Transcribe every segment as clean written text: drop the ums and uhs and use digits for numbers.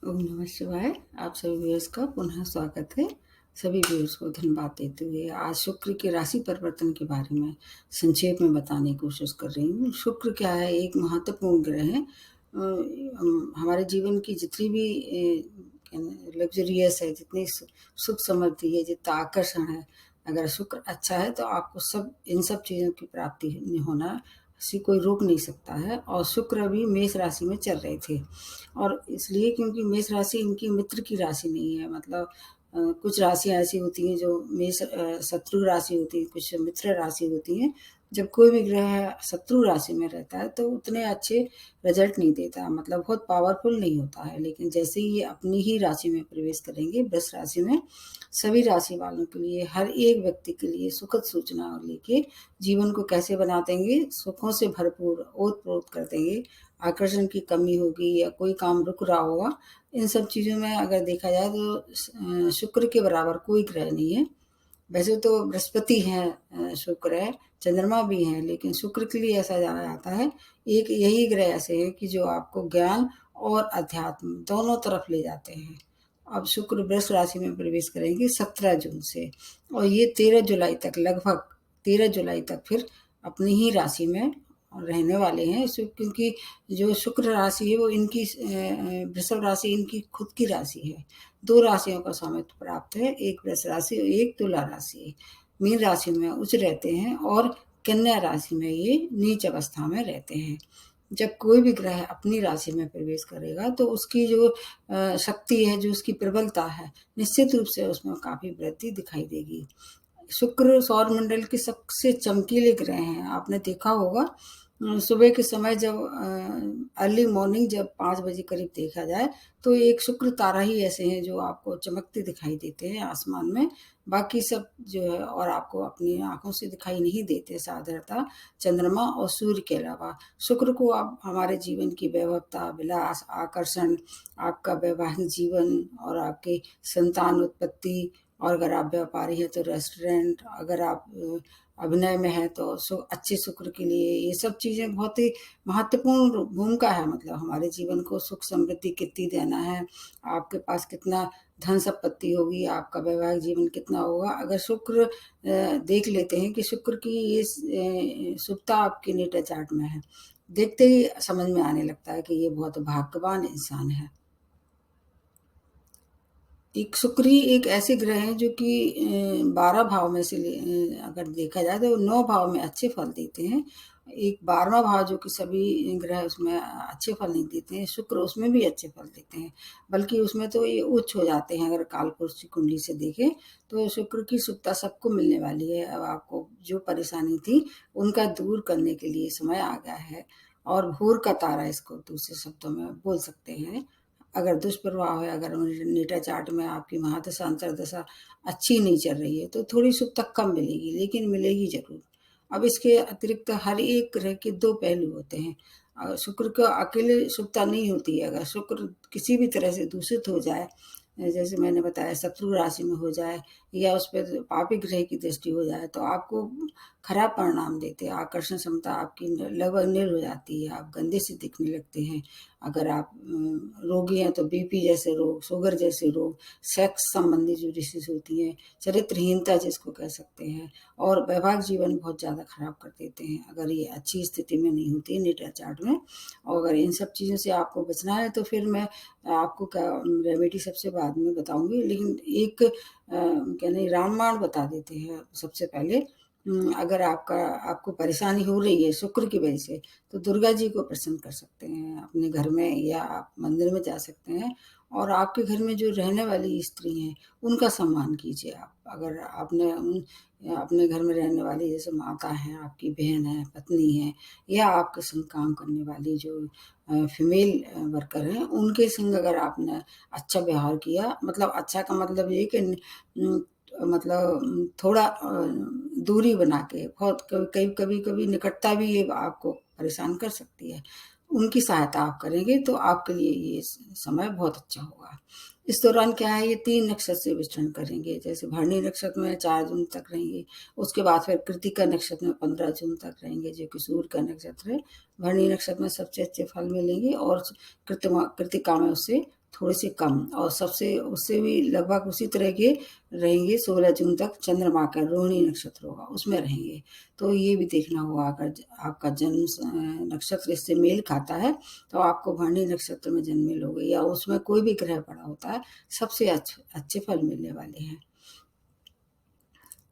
ओम नमः शिवाय। आप सभी व्यूअर्स का पुनः स्वागत है। सभी व्यूअर्स को धन्यवाद देते हुए आज शुक्र के राशि परिवर्तन के बारे में संक्षेप में बताने की कोशिश कर रही हूँ। शुक्र क्या है? एक महत्वपूर्ण ग्रह है। हमारे जीवन की जितनी भी लग्जरियस है, जितनी सुख समृद्धि है, जितना आकर्षण है, अगर शुक्र अच्छा है तो आपको इन सब चीज़ों की प्राप्ति होना से कोई रोक नहीं सकता है। और शुक्र अभी मेष राशि में चल रहे थे, और इसलिए क्योंकि मेष राशि इनकी मित्र की राशि नहीं है। मतलब कुछ राशियाँ ऐसी होती हैं जो शत्रु राशि होती है, कुछ मित्र राशि होती हैं। जब कोई भी ग्रह शत्रु राशि में रहता है तो उतने अच्छे रिजल्ट नहीं देता, मतलब बहुत पावरफुल नहीं होता है। लेकिन जैसे ही ये अपनी ही राशि में प्रवेश करेंगे, वृष राशि में, सभी राशि वालों के लिए, हर एक व्यक्ति के लिए सुखद सूचना लेके जीवन को कैसे बना देंगे, सुखों से भरपूर, ओत-प्रोत कर देंगे। आकर्षण की कमी होगी या कोई काम रुक रहा होगा, इन सब चीज़ों में अगर देखा जाए तो शुक्र के बराबर कोई ग्रह नहीं है। वैसे तो बृहस्पति हैं, शुक्र है, चंद्रमा भी हैं, लेकिन शुक्र के लिए ऐसा जाना जाता है, एक यही ग्रह ऐसे हैं कि जो आपको ज्ञान और अध्यात्म दोनों तरफ ले जाते हैं। अब शुक्र वृष राशि में प्रवेश करेंगे 17 जून से, और ये 13 जुलाई तक, लगभग 13 जुलाई तक फिर अपनी ही राशि में रहने वाले हैं। क्योंकि जो शुक्र राशि है वो इनकी वृषभ राशि इनकी खुद की राशि है। 2 राशियों का स्वामित्व प्राप्त है, एक वृष राशि और एक तुला राशि। मीन राशि में उच्च रहते हैं और कन्या राशि में ये नीच अवस्था में रहते हैं। जब कोई भी ग्रह अपनी राशि में प्रवेश करेगा तो उसकी जो शक्ति है, जो उसकी प्रबलता है, निश्चित रूप से उसमें काफ़ी वृद्धि दिखाई देगी। शुक्र सौर मंडल के सबसे चमकीले ग्रह हैं। आपने देखा होगा सुबह के समय जब अर्ली मॉर्निंग जब 5 बजे करीब देखा जाए तो एक शुक्र तारा ही ऐसे हैं जो आपको चमकते दिखाई देते हैं आसमान में। बाकी सब जो है और आपको अपनी आंखों से दिखाई नहीं देते, साधारणतः चंद्रमा और सूर्य के अलावा। शुक्र को आप हमारे जीवन की वैभवता, विलास, आकर्षण, आपका वैवाहिक जीवन और आपकी संतान उत्पत्ति, और अगर आप व्यापारी हैं तो रेस्टोरेंट, अगर आप अभिनय में हैं तो अच्छे शुक्र के लिए ये सब चीज़ें बहुत ही महत्वपूर्ण भूमिका है। मतलब हमारे जीवन को सुख समृद्धि कितनी देना है, आपके पास कितना धन संपत्ति होगी, आपका वैवाहिक जीवन कितना होगा। अगर शुक्र देख लेते हैं कि शुक्र की ये शुभता आपके नेटा चार्ट में है, देखते ही समझ में आने लगता है कि ये बहुत भाग्यवान इंसान है। एक शुक्र ही एक ऐसे ग्रह हैं जो कि 12 भाव में से अगर देखा जाए तो 9 भाव में अच्छे फल देते हैं। एक 12वां भाव जो कि सभी ग्रह उसमें अच्छे फल नहीं देते हैं, शुक्र उसमें भी अच्छे फल देते हैं। बल्कि उसमें तो ये उच्च हो जाते हैं। अगर कालपुरुष की कुंडली से देखें तो शुक्र की शुभता सबको मिलने वाली है। अब आपको जो परेशानी थी उनका दूर करने के लिए समय आ गया है। और भूर का तारा इसको दूसरे शब्दों में बोल सकते हैं। अगर दुष्प्रभाव है, अगर नेटा चार्ट में आपकी महादशा अंतर्दशा अच्छी नहीं चल रही है तो थोड़ी शुभता कम मिलेगी, लेकिन मिलेगी जरूर। अब इसके अतिरिक्त हर एक ग्रह के 2 पहलू होते हैं। शुक्र का अकेले शुभता नहीं होती है। अगर शुक्र किसी भी तरह से दूषित हो जाए, जैसे मैंने बताया शत्रु राशि में हो जाए या उस पर पापी ग्रह की दृष्टि हो जाए तो आपको खराब परिणाम देते हैं। आकर्षण क्षमता आपकी लगभग नील हो जाती है, आप गंदे से दिखने लगते हैं। अगर आप रोगी हैं तो बीपी जैसे रोग, शुगर जैसे रोग, सेक्स संबंधी जो डिसीज होती हैं, चरित्रहीनता जिसको कह सकते हैं, और वैवाहिक जीवन बहुत ज़्यादा खराब कर देते हैं अगर ये अच्छी स्थिति में नहीं होती है नेटा चार्ट में। और अगर इन सब चीज़ों से आपको बचना है तो फिर मैं आपको क्या रेमेडी सबसे बाद में बताऊंगी, लेकिन एक क्या नहीं रामबाण बता देते हैं सबसे पहले। अगर आपको परेशानी हो रही है शुक्र की वजह से तो दुर्गा जी को प्रसन्न कर सकते हैं अपने घर में, या आप मंदिर में जा सकते हैं। और आपके घर में जो रहने वाली स्त्री हैं उनका सम्मान कीजिए। आप अगर आपने अपने घर में रहने वाली जैसे माता है, आपकी बहन है, पत्नी है, या आपके संग काम करने वाली जो फीमेल वर्कर हैं, उनके संग अगर आपने अच्छा व्यवहार किया, मतलब अच्छा का मतलब ये कि मतलब थोड़ा दूरी बना के, बहुत कभी कभी निकटता भी ये आपको परेशान कर सकती है। उनकी सहायता आप करेंगे तो आपके लिए ये समय बहुत अच्छा होगा। इस दौरान क्या है, ये 3 नक्षत्र से विचरण करेंगे। जैसे भरणी नक्षत्र में 4 जून तक रहेंगे, उसके बाद फिर कृतिका नक्षत्र में 15 जून तक रहेंगे जो कि सूर्य का नक्षत्र है। भरणी नक्षत्र में सबसे अच्छे फल मिलेंगे और कृतिका में उससे थोड़े से कम, और सबसे उससे भी लगभग उसी तरह के रहेंगे 16 जून तक चंद्रमा का रोहिणी नक्षत्र होगा उसमें रहेंगे। तो ये भी देखना होगा, अगर आपका जन्म नक्षत्र इससे मेल खाता है तो आपको भरणी नक्षत्र में जन्मे लोग या उसमें कोई भी ग्रह पड़ा होता है सबसे अच्छे फल मिलने वाले हैं।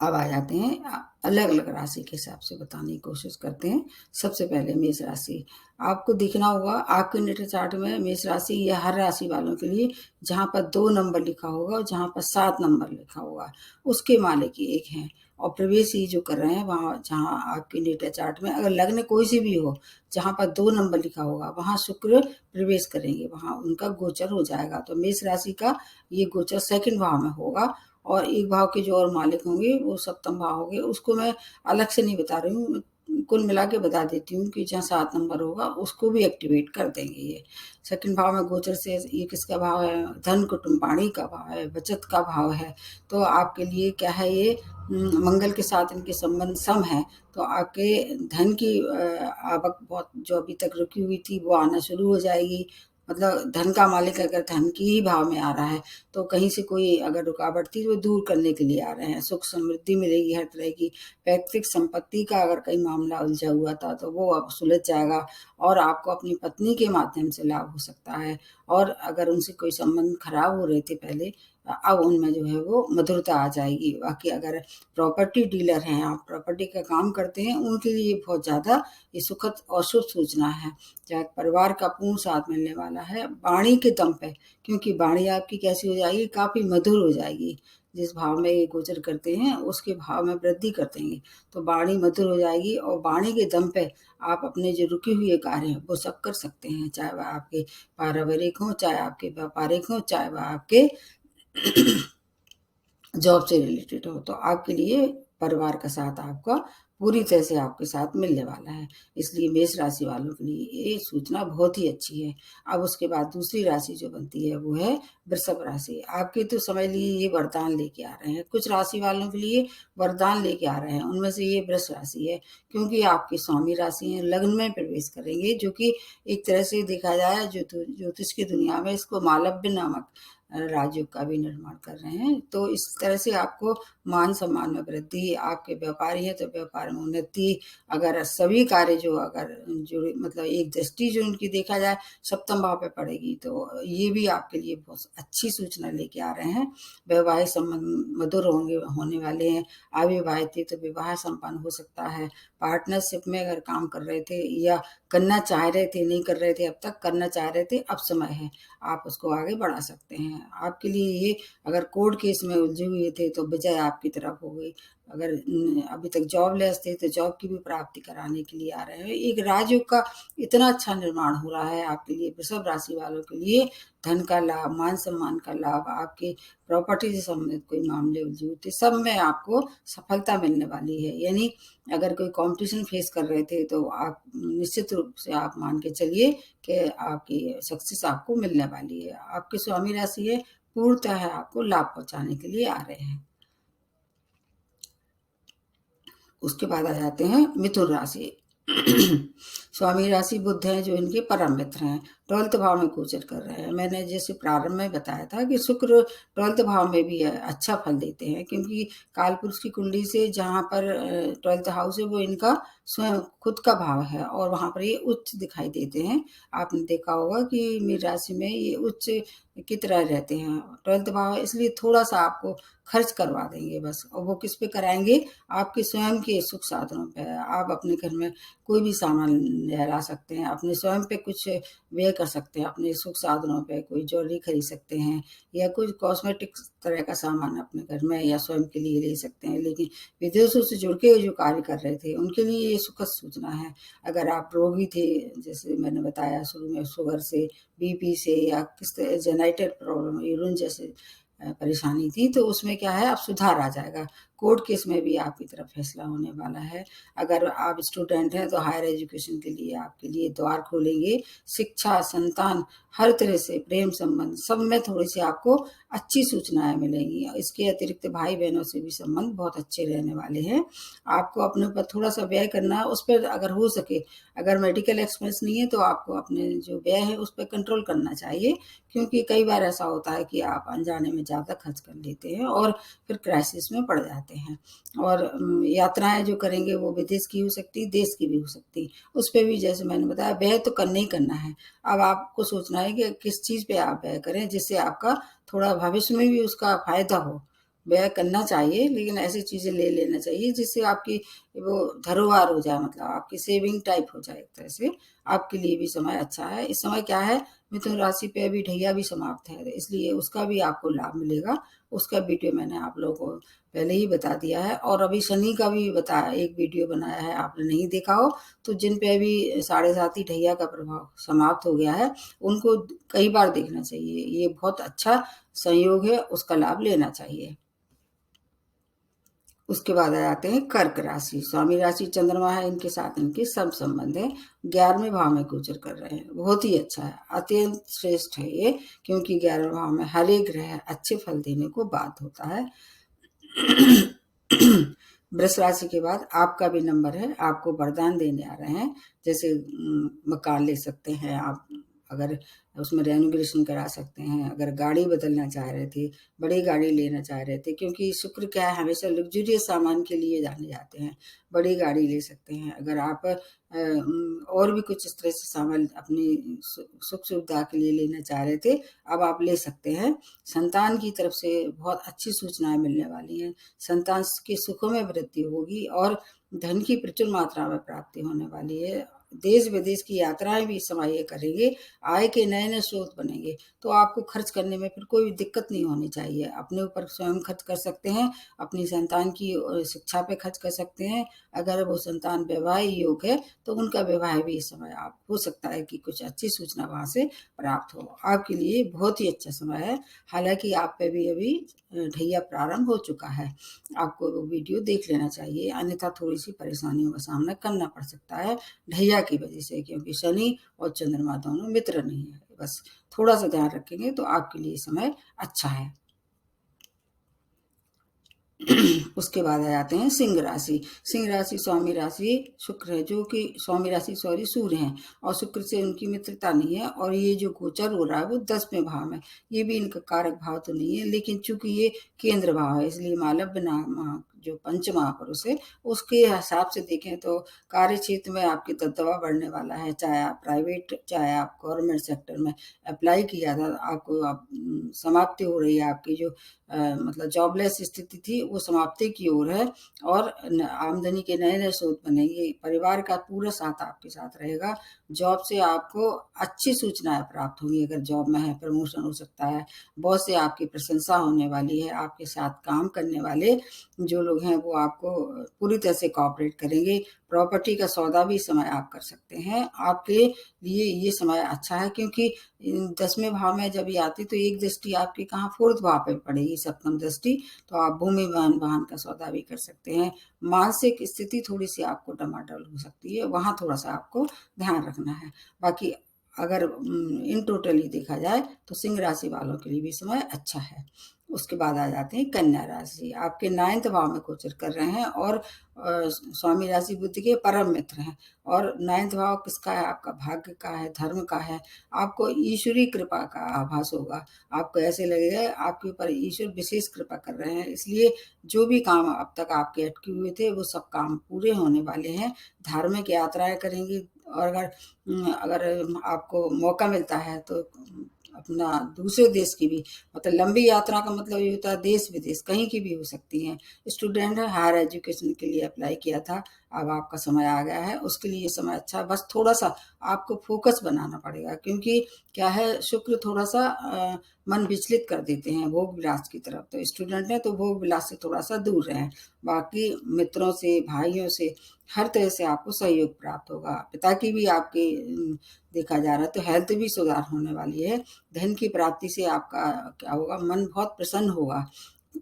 अब आ जाते हैं अलग अलग राशि के हिसाब से बताने की कोशिश करते हैं। सबसे पहले मेष राशि, आपको देखना होगा आपके नेटल चार्ट में मेष राशि या हर राशि वालों के लिए जहाँ पर 2 नंबर लिखा होगा और जहाँ पर 7 नंबर लिखा होगा उसके मालिक ही एक हैं। और प्रवेश ही जो कर रहे हैं वहाँ जहाँ आपके नेटल चार्ट में अगर लग्न कोई सी भी हो जहाँ पर 2 नंबर लिखा होगा वहाँ शुक्र प्रवेश करेंगे, वहाँ उनका गोचर हो जाएगा। तो मेष राशि का ये गोचर सेकंड भाव में होगा। और एक भाव के जो और मालिक होंगे वो सप्तम भाव होंगे, उसको मैं अलग से नहीं बता रही हूँ, कुल मिला के बता देती हूँ कि जहाँ 7 नंबर होगा उसको भी एक्टिवेट कर देंगे। ये सेकंड भाव में गोचर से ये किसका भाव है, धन कुटुंब वाणी का भाव है, बचत का भाव है। तो आपके लिए क्या है, ये मंगल के साथ इनके संबंध सम है। तो आपके धन की आवक बहुत जो अभी तक रुकी हुई थी वो आना शुरू हो जाएगी। मतलब धन का मालिक अगर धन की ही भाव में आ रहा है तो कहीं से कोई अगर रुकावट थी तो दूर करने के लिए आ रहे हैं। सुख समृद्धि मिलेगी हर तरह की। पैतृक संपत्ति का अगर कहीं मामला उलझा हुआ था तो वो अब सुलझ जाएगा और आपको अपनी पत्नी के माध्यम से लाभ हो सकता है। और अगर उनसे कोई संबंध खराब हो रहे थे पहले, अब उनमें जो है वो मधुरता आ जाएगी। बाकी अगर प्रॉपर्टी डीलर हैं, आप प्रॉपर्टी का काम करते हैं, उनके लिए बहुत ज़्यादा ये सुखद और शुभ सूचना है। चाहे परिवार का पूर्ण साथ मिलने वाला है वाणी के दम पे, क्योंकि वाणी आपकी कैसी हो जाएगी, काफ़ी मधुर हो जाएगी। जिस भाव में ये गोचर करते हैं उसके भाव में वृद्धि कर देंगे तो वाणी मधुर हो जाएगी और वाणी के दम पे आप अपने जो रुके हुए कार्य हैं वो सब कर सकते हैं, चाहे वह आपके पारिवारिक हों, चाहे आपके व्यापारिक हों, चाहे वह आपके जॉब से रिलेटेड हो। तो आपके लिए परिवार का साथ आपका पूरी तरह से आपके साथ मिलने वाला है। इसलिए मेष राशि वालों के लिए ये सूचना बहुत ही अच्छी है। अब उसके बाद दूसरी राशि जो बनती है वो है वृषभ राशि। आपके तो समझ लीजिए ये वरदान लेके आ रहे हैं, कुछ राशि वालों के लिए वरदान लेके आ रहे हैं, उनमें से ये वृष राशि है। क्योंकि आपकी स्वामी राशि है, लग्न में प्रवेश करेंगे, जो कि एक तरह से देखा जाए ज्योतिष की दुनिया में इसको मालव्य नामक राजयोग का भी निर्माण कर रहे हैं। तो इस तरह से आपको मान सम्मान में वृद्धि, आपके व्यापारी हैं तो व्यापार में उन्नति, अगर सभी कार्य जो अगर जो मतलब एक दृष्टि जो उनकी देखा जाए सप्तम भाव पे पड़ेगी तो ये भी आपके लिए बहुत अच्छी सूचना लेके आ रहे हैं। वैवाहिक संबंध मधुर होने वाले हैं। अविवाहित थे तो विवाह संपन्न हो सकता है। पार्टनरशिप में अगर काम कर रहे थे या करना चाह रहे थे, नहीं कर रहे थे अब तक, करना चाह रहे थे, अब समय है, आप उसको आगे बढ़ा सकते हैं। आपके लिए ये अगर कोर्ट केस में उलझे हुए थे तो विजय आपकी तरफ हो गई। अगर अभी तक जॉबलेस थे तो जॉब की भी प्राप्ति कराने के लिए आ रहे हैं। एक राजयोग का इतना अच्छा निर्माण हो रहा है आपके लिए, वृषभ राशि वालों के लिए। धन का लाभ, मान सम्मान का लाभ, आपके प्रॉपर्टी से संबंधित कोई मामले उलझे हुए थे सब में आपको सफलता मिलने वाली है। यानी अगर कोई कंपटीशन फेस कर रहे थे तो आप निश्चित रूप से आप मान के चलिए कि आपकी सक्सेस आपको मिलने वाली है। आपके स्वामी राशि है, पूर्णतः आपको लाभ पहुंचाने के लिए आ रहे हैं। उसके बाद आ जाते हैं मिथुन राशि। स्वामी राशि बुध है जो इनके परम मित्र हैं, 12th भाव में गोचर कर रहे हैं। मैंने जैसे प्रारंभ में बताया था कि शुक्र 12th भाव में भी अच्छा फल देते हैं, क्योंकि कालपुरुष की कुंडली से जहाँ पर 12th हाउस है वो इनका स्वयं खुद का भाव है और वहाँ पर ये उच्च दिखाई देते हैं। आपने देखा होगा कि मेरी राशि में ये उच्च की तरह रहते हैं। 12th भाव है इसलिए थोड़ा सा आपको खर्च करवा देंगे बस, और वो किस पे कराएंगे, आपके स्वयं के सुख साधनों पे। आप अपने घर में कोई भी सामान ला सकते हैं, अपने स्वयं पे कुछ व्यय कर सकते हैं, अपने सुख साधनों पे कोई ज्वेलरी खरीद सकते हैं या कुछ कॉस्मेटिक तरह का सामान अपने घर में या स्वयं के लिए ले सकते हैं। लेकिन विदेशों से जुड़ के जो कार्य कर रहे थे उनके लिए ये सुखद सूचना है। अगर आप रोगी थे, जैसे मैंने बताया शुरू में, शुगर से, बीपी से या किस जेनाइटेड प्रॉब्लम, यूरिन जैसे परेशानी थी, तो उसमें क्या है अब सुधार आ जाएगा। कोर्ट केस में भी आपकी तरफ फैसला होने वाला है। अगर आप स्टूडेंट हैं तो हायर एजुकेशन के लिए आपके लिए द्वार खोलेंगे। शिक्षा, संतान, हर तरह से प्रेम संबंध सब में थोड़ी-सी आपको अच्छी सूचनाएँ मिलेंगी। इसके अतिरिक्त भाई-बहनों से भी संबंध बहुत अच्छे रहने वाले हैं। आपको अपने ऊपर थोड़ा-सा व्यय करना है, उस पर अगर हो सके, अगर मेडिकल एक्सपेंस नहीं है तो आपको अपने जो व्यय है उस पे कंट्रोल करना चाहिए, क्योंकि कई बार ऐसा होता है कि आप अनजाने में ज़्यादा खर्च कर लेते हैं और फिर क्राइसिस में पड़ जाते हैं। और यात्राएँ जो करेंगे वो विदेश की हो सकती है, देश की भी हो सकती है। उस पे भी जैसे मैंने बताया व्यय तो करना ही करना है। अब आपको सोचना है कि किस चीज़ पे आप व्यय करें जिससे आपका थोड़ा भविष्य में भी उसका फ़ायदा हो। व्यय करना चाहिए, लेकिन ऐसी चीज़ें ले लेना चाहिए जिससे आपकी वो धरोहर हो जाए, मतलब आपकी सेविंग टाइप हो जाए एक तरह से। आपके लिए भी समय अच्छा है। इस समय क्या है, मिथुन राशि पे अभी ढैया भी समाप्त है, इसलिए उसका भी आपको लाभ मिलेगा। उसका वीडियो मैंने आप लोगों को पहले ही बता दिया है, और अभी शनि का भी बताया, एक वीडियो बनाया है, आपने नहीं देखा हो तो जिन पे अभी 7.5 ढैया का प्रभाव समाप्त हो गया है उनको कई बार देखना चाहिए। ये बहुत अच्छा संयोग है, उसका लाभ लेना चाहिए। उसके बाद आ जाते हैं कर्क राशि। स्वामी राशि चंद्रमा है, इनके साथ इनके सब संबंध है। 11वें भाव में गोचर कर रहे हैं, बहुत ही अच्छा है, अत्यंत श्रेष्ठ है ये, क्योंकि 11वें भाव में हर एक ग्रह अच्छे फल देने को बाध्य होता है। वृष राशि के बाद आपका भी नंबर है, आपको वरदान देने आ रहे हैं। जैसे मकान ले सकते हैं आप, अगर उसमें रेनोवेशन करा सकते हैं, अगर गाड़ी बदलना चाह रहे थे, बड़ी गाड़ी लेना चाह रहे थे, क्योंकि शुक्र क्या है, हमेशा लग्जरियस सामान के लिए जाने जाते हैं। बड़ी गाड़ी ले सकते हैं। अगर आप और भी कुछ इस तरह से सामान अपनी सुख सुविधा के लिए लेना चाह रहे थे, अब आप ले सकते हैं। संतान की तरफ से बहुत अच्छी सूचनाएं मिलने वाली हैं। संतान के सुखों में वृद्धि होगी और धन की प्रचुर मात्रा में प्राप्ति होने वाली है। देश विदेश की यात्राएं भी इस समय ये करेंगे। आय के नए नए स्रोत बनेंगे, तो आपको खर्च करने में फिर कोई दिक्कत नहीं होनी चाहिए। अपने ऊपर स्वयं खर्च कर सकते हैं, अपनी संतान की शिक्षा पे खर्च कर सकते हैं। अगर वो संतान विवाह योग्य है तो उनका विवाह भी इस समय आप हो सकता है कि कुछ अच्छी सूचना वहां से प्राप्त हो। आपके लिए बहुत ही अच्छा समय है। हालांकि आप पे भी अभी ढैया प्रारंभ हो चुका है, आपको वो वीडियो देख लेना चाहिए, अन्यथा थोड़ी सी परेशानियों का सामना करना पड़ सकता है ढैया की वजह से, क्योंकि शनि और चंद्रमा दोनों मित्र नहीं है। बस थोड़ा सा ध्यान रखेंगे तो आपके लिए समय अच्छा है। उसके बाद आ जाते हैं सिंह राशि। सिंह राशि स्वामी राशि शुक्र है, जो कि स्वामी राशि सॉरी सूर्य हैं, और शुक्र से उनकी मित्रता नहीं है, और ये जो गोचर हो रहा है वो 10वें भाव में। ये भी इनका कारक भाव तो नहीं है, लेकिन चूंकि ये केंद्र भाव है, इसलिए मालव्य नाम जो पंच महापुरुष है उसके हिसाब से देखें तो कार्य क्षेत्र में आपकी दबदबा बढ़ने वाला है। चाहे आप प्राइवेट, चाहे आप गवर्नमेंट सेक्टर में अप्लाई किया था, आपको आप समाप्ति हो रही है। आपकी जो मतलब जॉबलेस स्थिति थी वो समाप्ति की ओर है, और आमदनी के नए नए स्रोत बनेंगे। परिवार का पूरा साथ आपके साथ रहेगा। जॉब से आपको अच्छी सूचनाएं प्राप्त होंगी। अगर जॉब में है, प्रमोशन हो सकता है, बॉस से आपकी प्रशंसा होने वाली है। आपके साथ काम करने वाले जो लोग हैं वो आपको पूरी तरह से कोऑपरेट करेंगे। प्रॉपर्टी का सौदा भी इस समय आप कर सकते हैं। आपके लिए ये समय अच्छा है, क्योंकि 10वें भाव में जब ये आती तो एक दृष्टि आपकी कहाँ 4th भाव पे पड़ेगी, सप्तम दृष्टि, तो आप भूमि वाहन का सौदा भी कर सकते हैं। मानसिक स्थिति थोड़ी सी आपको डमाडोल हो सकती है, वहां थोड़ा सा आपको ध्यान रखना है। बाकी अगर इन टोटली देखा जाए तो सिंह राशि वालों के लिए भी समय अच्छा है। उसके बाद आ जाते हैं कन्या राशि। आपके 9th भाव में गोचर कर रहे हैं, और स्वामी राशि बुद्धि के परम मित्र हैं। और 9th भाव किसका है? आपका भाग्य का है, धर्म का है। आपको ईश्वरीय कृपा का आभास होगा। आपको ऐसे लगेगा आपके ऊपर ईश्वर विशेष कृपा कर रहे हैं, इसलिए जो भी काम अब तक आपके अटके हुए थे वो सब काम पूरे होने वाले हैं। धार्मिक यात्राएं करेंगी, और अगर आपको मौका मिलता है तो अपना दूसरे देश की भी, मतलब लंबी यात्रा का मतलब ये होता है देश विदेश कहीं की भी हो सकती हैं। स्टूडेंट है, हायर एजुकेशन के लिए अप्लाई किया था, अब आपका समय आ गया है, उसके लिए ये समय अच्छा है। बस थोड़ा सा आपको फोकस बनाना पड़ेगा, क्योंकि क्या है, शुक्र थोड़ा सा मन विचलित कर देते हैं भोग विलास की तरफ। तो स्टूडेंट है तो भोग विलास से थोड़ा सा दूर रहें। बाकी मित्रों से, भाइयों से, हर तरह से आपको सहयोग प्राप्त होगा। पिता की भी आपके देखा जा रहा है तो हेल्थ भी सुधार होने वाली है। धन की प्राप्ति से आपका क्या होगा, मन बहुत प्रसन्न होगा।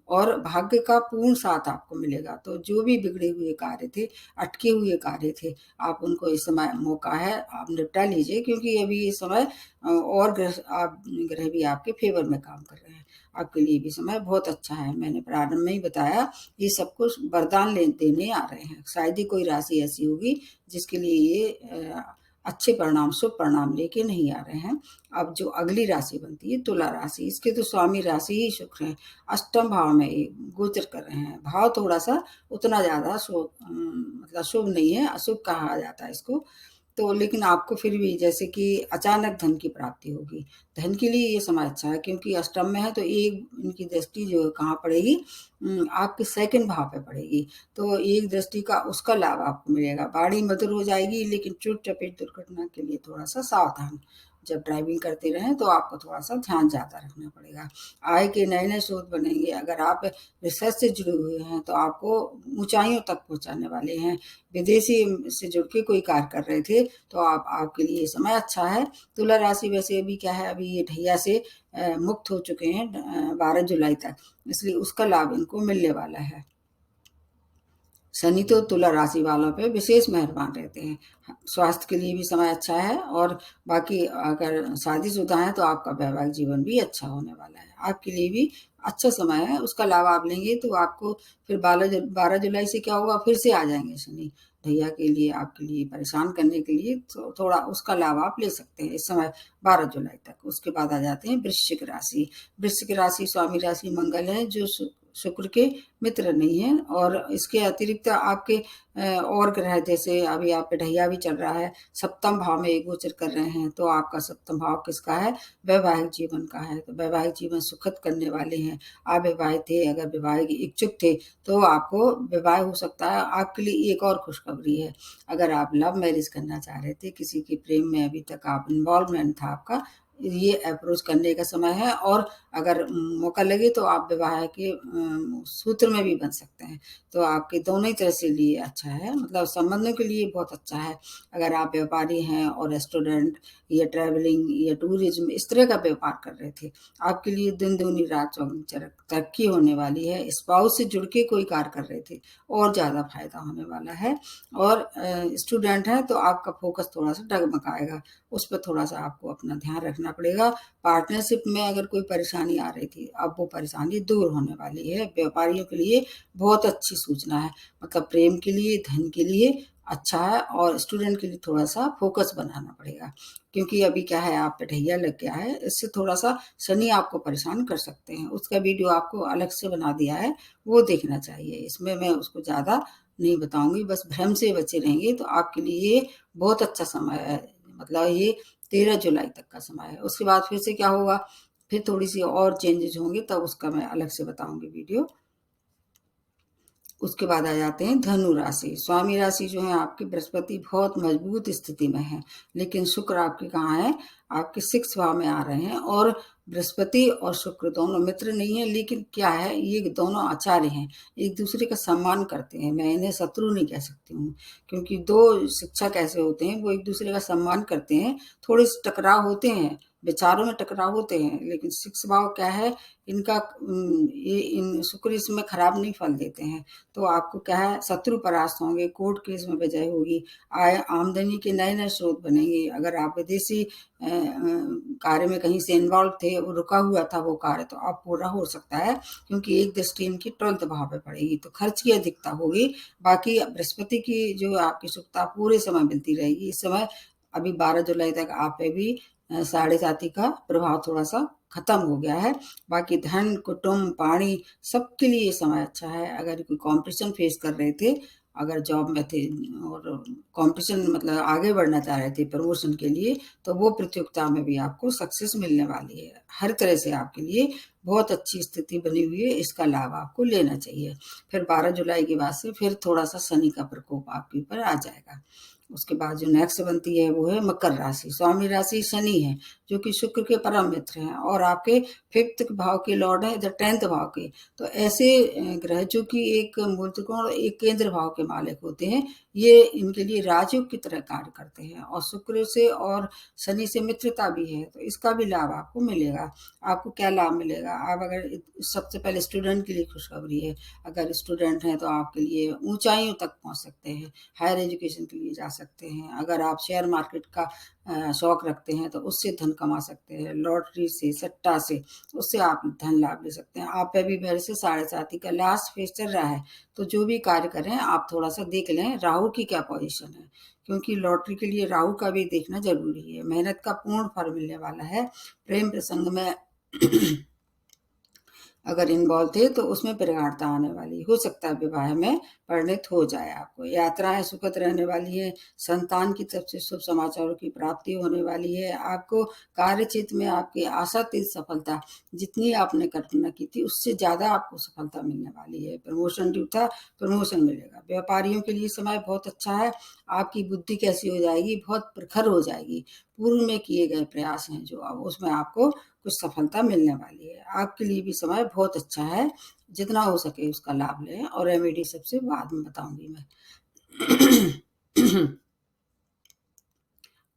और भाग्य का पूर्ण साथ आपको मिलेगा। तो जो भी बिगड़े हुए कार्य थे, अटके हुए कार्य थे, आप उनको इस समय मौका है, आप निपटा लीजिए, क्योंकि अभी इस समय और ग्रह भी आपके फेवर में काम कर रहे हैं। आपके लिए भी समय बहुत अच्छा है। मैंने प्रारंभ में ही बताया, ये सब कुछ वरदान देने आ रहे हैं। शायद ही कोई राशि ऐसी होगी जिसके लिए ये अच्छे परिणाम, शुभ परिणाम लेके नहीं आ रहे हैं। अब जो अगली राशि बनती है तुला राशि, इसके तो स्वामी राशि ही शुक्र है। अष्टम भाव में ये गोचर कर रहे हैं। भाव थोड़ा सा उतना ज़्यादा मतलब शुभ नहीं है, अशुभ कहा जाता है इसको। तो लेकिन आपको फिर भी जैसे कि अचानक धन की प्राप्ति होगी। धन के लिए ये समय अच्छा है, क्योंकि अष्टम में है तो एक इनकी दृष्टि जो है कहाँ पड़ेगी, आपके सेकंड भाव पे पड़ेगी। तो एक दृष्टि का उसका लाभ आपको मिलेगा। गाड़ी मधुर हो जाएगी, लेकिन चोट चपेट दुर्घटना के लिए थोड़ा सा सावधान। जब ड्राइविंग करते रहें तो आपको थोड़ा सा ध्यान ज़्यादा रखना पड़ेगा। आय के नए नए स्रोत बनेंगे। अगर आप रिसर्च से जुड़े हुए हैं तो आपको ऊंचाइयों तक पहुंचाने वाले हैं। विदेशी से जुड़ के कोई कार्य कर रहे थे तो आपके लिए समय अच्छा है। तुला राशि वैसे अभी क्या है, अभी ये ढैया से मुक्त हो चुके हैं 12 जुलाई तक, इसलिए उसका लाभ इनको मिलने वाला है। शनि तो तुला राशि वालों पे विशेष मेहरबान रहते हैं। स्वास्थ्य के लिए भी समय अच्छा है, और बाकी अगर शादीशुदा है तो आपका वैवाहिक जीवन भी अच्छा होने वाला है। आपके लिए भी अच्छा समय है, उसका लाभ आप लेंगे तो आपको फिर 12 जुलाई से क्या होगा, फिर से आ जाएंगे शनि भैया के लिए, आपके लिए परेशान करने के लिए। तो थोड़ा उसका लाभ आप ले सकते हैं इस समय 12 जुलाई तक। उसके बाद आ जाते हैं वृश्चिक राशि। वृश्चिक राशि स्वामी राशि मंगल है, जो शुक्र के मित्र नहीं है। और इसके अतिरिक्त आपके और ग्रह, जैसे अभी आप पे ढैया भी चल रहा है, सप्तम भाव में एक गोचर कर रहे हैं। तो आपका सप्तम भाव किसका है, वैवाहिक जीवन का है। तो वैवाहिक जीवन सुखद करने वाले हैं। आप विवाहित थे, अगर विवाह के इच्छुक थे तो आपको विवाह हो सकता है। आपके लिए एक और खुशखबरी है, अगर आप लव मैरिज करना चाह रहे थे, किसी के प्रेम में अभी तक आप इन्वॉल्वमेंट था आपका, ये अप्रोच करने का समय है। और अगर मौका लगे तो आप विवाह के सूत्र में भी बन सकते हैं। तो आपके दोनों ही तरह से लिए अच्छा है, मतलब संबंधों के लिए बहुत अच्छा है। अगर आप व्यापारी हैं और रेस्टोरेंट या ट्रैवलिंग या टूरिज्म इस तरह का व्यापार कर रहे थे, आपके लिए दिन दूनी रात चौगुनी तरक्की होने वाली है। स्पाउस से जुड़ के कोई कार्य कर रहे थे, और ज़्यादा फायदा होने वाला है। और स्टूडेंट हैं तो आपका फोकस थोड़ा सा डगमगाएगा, उस पर थोड़ा सा आपको अपना ध्यान रखना पड़ेगा। पार्टनरशिप में अगर कोई परेशानी आ रही थी, अब वो परेशानी दूर होने वाली है। व्यापारियों के लिए बहुत अच्छी सूचना है, मतलब प्रेम के लिए, धन के लिए अच्छा है। और स्टूडेंट के लिए थोड़ा सा फोकस बनाना पड़ेगा, क्योंकि अभी क्या है, आप पे ढैया लग गया है, इससे थोड़ा सा शनि आपको परेशान कर सकते हैं। उसका वीडियो आपको अलग से बना दिया है, वो देखना चाहिए। इसमें मैं उसको ज़्यादा नहीं बताऊंगी, बस भ्रम से बचे रहेंगे तो आपके लिए बहुत अच्छा समय है। मतलब ये 13 जुलाई तक का समय है। उसके बाद फिर से क्या होगा, फिर थोड़ी सी और चेंजेज होंगे, तब उसका मैं अलग से बताऊंगी वीडियो। उसके बाद आ जाते हैं धनु राशि। स्वामी राशि जो है आपकी, बृहस्पति बहुत मजबूत स्थिति में है, लेकिन शुक्र आपके कहाँ है, आपके 6 भाव में आ रहे हैं। और बृहस्पति और शुक्र दोनों मित्र नहीं है, लेकिन क्या है, ये दोनों आचार्य हैं, एक दूसरे का सम्मान करते हैं। मैं इन्हें शत्रु नहीं कह सकती हूँ, क्योंकि दो शिक्षक ऐसे होते हैं, वो एक दूसरे का सम्मान करते हैं। थोड़े से टकराव होते हैं, विचारों में टकराव होते हैं, लेकिन 6 भाव क्या है इनका, ये इन शुक्र इसमें खराब नहीं फल देते हैं। तो आपको क्या है, शत्रु परास्त होंगे, कोर्ट केस में विजय होगी, आय आमदनी के नए नए स्रोत बनेंगे। अगर आप विदेशी कार्य में कहीं से इन्वॉल्व थे, वो रुका हुआ था वो कार्य, तो आप पूरा हो सकता है, क्योंकि एक दृष्टि इनकी 12th भाव पे पड़ेगी, तो खर्च की अधिकता होगी। बाकी बृहस्पति की जो आपकी सुखता पूरे समय मिलती रहेगी। इस समय अभी 12 जुलाई तक आप पे भी साढ़े साथी का प्रभाव थोड़ा सा खत्म हो गया है। बाकी धन, कुटुंब, पानी, सबके लिए ये समय अच्छा है। अगर कोई कंपटीशन फेस कर रहे थे, अगर जॉब में थे और कंपटीशन मतलब आगे बढ़ना चाह रहे थे प्रमोशन के लिए, तो वो प्रतियोगिता में भी आपको सक्सेस मिलने वाली है। हर तरह से आपके लिए बहुत अच्छी स्थिति बनी हुई है, इसका लाभ आपको लेना चाहिए। फिर 12 जुलाई के बाद से फिर थोड़ा सा शनि का प्रकोप आपके ऊपर आ जाएगा। उसके बाद जो नेक्स्ट बनती है वो है मकर राशि। स्वामी राशि शनि है, जो कि शुक्र के परम मित्र हैं और आपके 5th भाव के लॉर्ड हैं, इधर 10th भाव के। तो ऐसे ग्रह जो कि एक मूल त्रिकोण और एक केंद्र भाव के मालिक होते हैं, ये इनके लिए राजयोग की तरह कार्य करते हैं। और शुक्र से और शनि से मित्रता भी है, तो इसका भी लाभ आपको मिलेगा। आपको क्या लाभ मिलेगा? आप अगर सबसे पहले स्टूडेंट के लिए खुशखबरी है। अगर स्टूडेंट हैं तो आपके लिए ऊंचाइयों तक पहुंच सकते हैं, हायर एजुकेशन के लिए जा सकते हैं। अगर आप शेयर मार्केट का शौक रखते हैं तो उससे धन कमा सकते हैं। लॉटरी से, सट्टा से, उससे आप धन लाभ ले सकते हैं। आप पे भी मेरे से 7.5 का लास्ट फेज चल रहा है, तो जो भी कार्य करें आप थोड़ा सा देख लें राहु की क्या पोजीशन है, क्योंकि लॉटरी के लिए राहु का भी देखना जरूरी है। मेहनत का पूर्ण फल मिलने वाला है। प्रेम प्रसंग में अगर इन्वॉल्व थे तो उसमें प्रगाढ़ता आने वाली हो सकता है, विवाह में परिणित हो जाए। आपको यात्राएं सुखद रहने वाली है। संतान की तरफ से शुभ समाचारों की प्राप्ति होने वाली है। आपको कार्य क्षेत्र में आपकी आशातीत सफलता, जितनी आपने कल्पना की थी उससे ज्यादा आपको सफलता मिलने वाली है। प्रमोशन ड्यू था, प्रमोशन मिलेगा। व्यापारियों के लिए समय बहुत अच्छा है। आपकी बुद्धि कैसी हो जाएगी? बहुत प्रखर हो जाएगी। पूर्व में किए गए प्रयास हैं जो, अब उसमें आपको कुछ सफलता मिलने वाली है। आपके लिए भी समय बहुत अच्छा है, जितना हो सके उसका लाभ लें। और रेमेडी सबसे बाद में बताऊंगी मैं।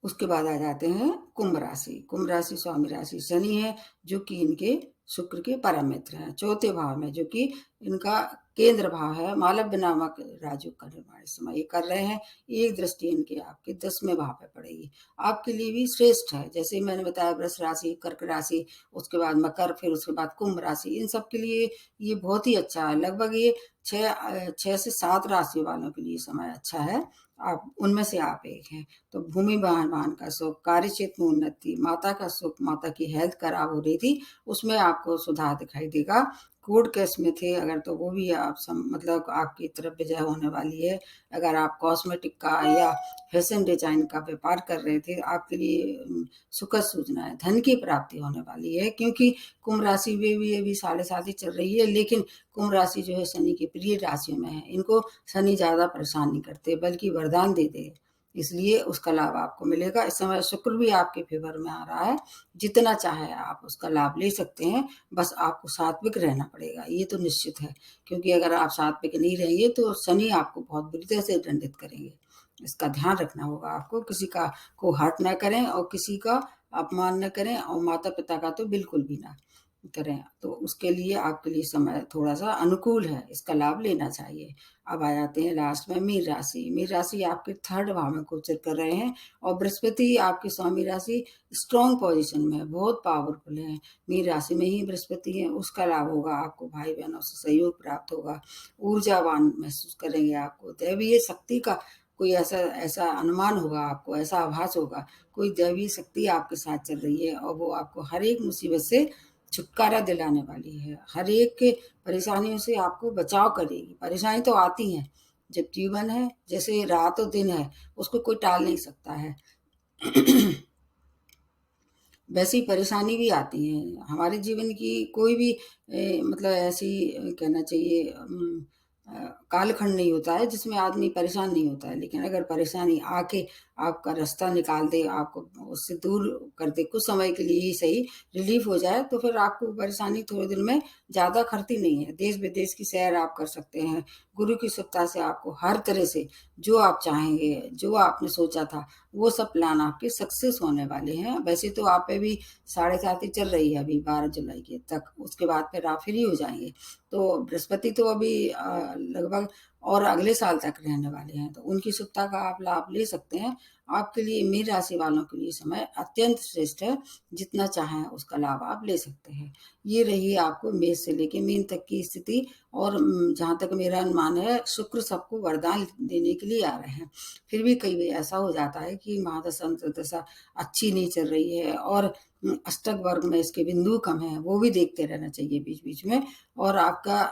उसके बाद आ जाते हैं कुंभ राशि। कुंभ राशि स्वामी राशि शनि है, जो कि इनके शुक्र के परम मित्र हैं। 4थे भाव में, जो कि इनका केंद्र भाव है, मालव्य नामक राजयोग का निर्माण इस समय ये कर रहे हैं। एक दृष्टि इनके आपके 10वें भाव पे पड़ेगी। आपके लिए भी श्रेष्ठ है। जैसे मैंने बताया, वृष राशि, कर्क राशि, उसके बाद मकर, फिर उसके बाद कुंभ राशि, इन सब के लिए ये बहुत ही अच्छा है। लगभग ये 6 से 7 राशि वालों के लिए समय अच्छा है। आप उनमें से आप एक हैं। तो भूमि वाहन का सुख, कार्य क्षेत्र में उन्नति, माता का सुख, माता की हेल्थ खराब हो रही थी उसमें आपको सुधार दिखाई देगा। कोर्ट केस में थे अगर, तो वो भी आप मतलब आपकी तरफ विजय होने वाली है। अगर आप कॉस्मेटिक का या फैशन डिजाइन का व्यापार कर रहे थे, आपके लिए सुखद सूचना है। धन की प्राप्ति होने वाली है, क्योंकि कुंभ राशि में भी अभी 7.5 ही चल रही है, लेकिन कुंभ राशि जो है शनि की प्रिय राशियों में है। इनको शनि ज्यादा परेशान नहीं करते, बल्कि वरदान देते, इसलिए उसका लाभ आपको मिलेगा। इस समय शुक्र भी आपके फेवर में आ रहा है। जितना चाहे आप उसका लाभ ले सकते हैं, बस आपको सात्विक रहना पड़ेगा, ये तो निश्चित है। क्योंकि अगर आप सात्विक नहीं रहेंगे तो शनि आपको बहुत बुरी तरह से दंडित करेंगे। इसका ध्यान रखना होगा आपको। किसी का को हर्ट ना करें और किसी का अपमान न करें, और माता पिता का तो बिल्कुल भी ना करें। तो उसके लिए आपके लिए समय थोड़ा सा अनुकूल है, इसका लाभ लेना चाहिए। अब आ जाते हैं लास्ट में मीन राशि। मीन राशि आपके 3rd भाव में गोचर कर रहे हैं, और बृहस्पति आपकी स्वामी राशि स्ट्रॉन्ग पोजीशन में है, बहुत पावरफुल है। मीन राशि में ही बृहस्पति है, उसका लाभ होगा आपको। भाई बहनों से सहयोग प्राप्त होगा। ऊर्जावान महसूस करेंगे। आपको दैवीय शक्ति का कोई ऐसा ऐसा अनुमान होगा, आपको ऐसा आभास होगा, कोई दैवीय शक्ति आपके साथ चल रही है, और वो आपको हर एक मुसीबत से छुटकारा दिलाने वाली है। हर एक के परेशानियों से आपको बचाव करेगी। परेशानी तो आती है, जब जीवन है, जैसे रात और दिन है, उसको कोई टाल नहीं सकता है। वैसी परेशानी भी आती है हमारे जीवन की। कोई भी मतलब ऐसी कहना चाहिए कालखंड नहीं होता है जिसमें आदमी परेशान नहीं होता है। लेकिन अगर परेशानी आके आपका रास्ता निकाल दे, आपको उससे दूर कर दे, कुछ समय के लिए ही सही रिलीफ हो जाए, तो फिर आपको परेशानी थोड़े दिन में ज्यादा खरती नहीं है। देश विदेश की सैर आप कर सकते हैं। गुरु की सत्ता से आपको हर तरह से जो आप चाहेंगे, जो आपने सोचा था, वो सब प्लान आपके सक्सेस होने वाले हैं। वैसे तो आप पे भी 7.5 ही चल रही है अभी 12 जुलाई के तक, उसके बाद फिर आप फ्री हो जाएंगे। तो बृहस्पति तो अभी लगभग और अगले साल तक रहने वाले हैं, तो उनकी सत्ता का आप लाभ ले सकते हैं। आपके लिए, मीन राशि वालों के लिए समय अत्यंत श्रेष्ठ है। जितना चाहें उसका लाभ आप ले सकते हैं। ये रही आपको मेष से लेके मीन तक की स्थिति। और जहां तक मेरा अनुमान है, शुक्र सबको वरदान देने के लिए आ रहे हैं। फिर भी कई बार ऐसा हो जाता है कि महादशा अंतर्दशा अच्छी नहीं चल रही है, और अष्टक वर्ग में इसके बिंदु कम है, वो भी देखते रहना चाहिए बीच बीच में। और आपका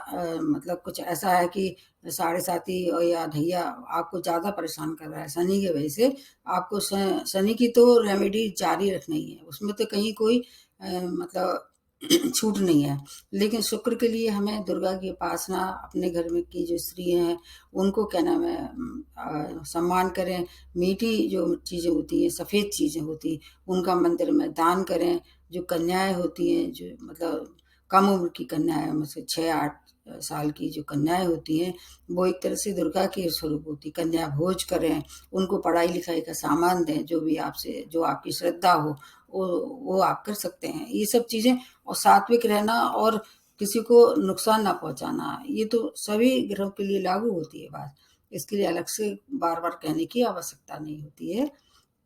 मतलब कुछ ऐसा है कि 7.5 या ढैया आपको ज्यादा परेशान कर रहा है शनि की वजह से। आपको शनि की तो रेमेडी जारी रखनी है, उसमें तो कहीं कोई मतलब छूट नहीं है। लेकिन शुक्र के लिए हमें दुर्गा की उपासना, अपने घर में की जो स्त्री हैं उनको क्या नाम है सम्मान करें, मीठी जो चीज़ें होती हैं, सफ़ेद चीज़ें होती हैं, उनका मंदिर में दान करें। जो कन्याएं होती हैं, जो मतलब कम उम्र की कन्याएं, मतलब 6-8 साल की जो कन्याएं होती हैं, वो एक तरह से दुर्गा के स्वरूप होती। कन्या भोज करें, उनको पढ़ाई लिखाई का सामान दें, जो भी आपसे जो आपकी श्रद्धा हो वो आप कर सकते हैं। ये सब चीज़ें, और सात्विक रहना और किसी को नुकसान ना पहुंचाना, ये तो सभी ग्रहों के लिए लागू होती है बात। इसके लिए अलग से बार बार कहने की आवश्यकता नहीं होती है।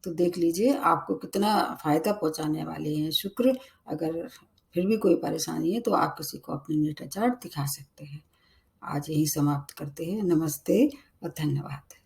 तो देख लीजिए आपको कितना फायदा पहुंचाने वाले हैं शुक्र। अगर फिर भी कोई परेशानी है तो आप किसी को अपनी नेटा चार्ट दिखा सकते हैं। आज यही समाप्त करते हैं। नमस्ते और धन्यवाद।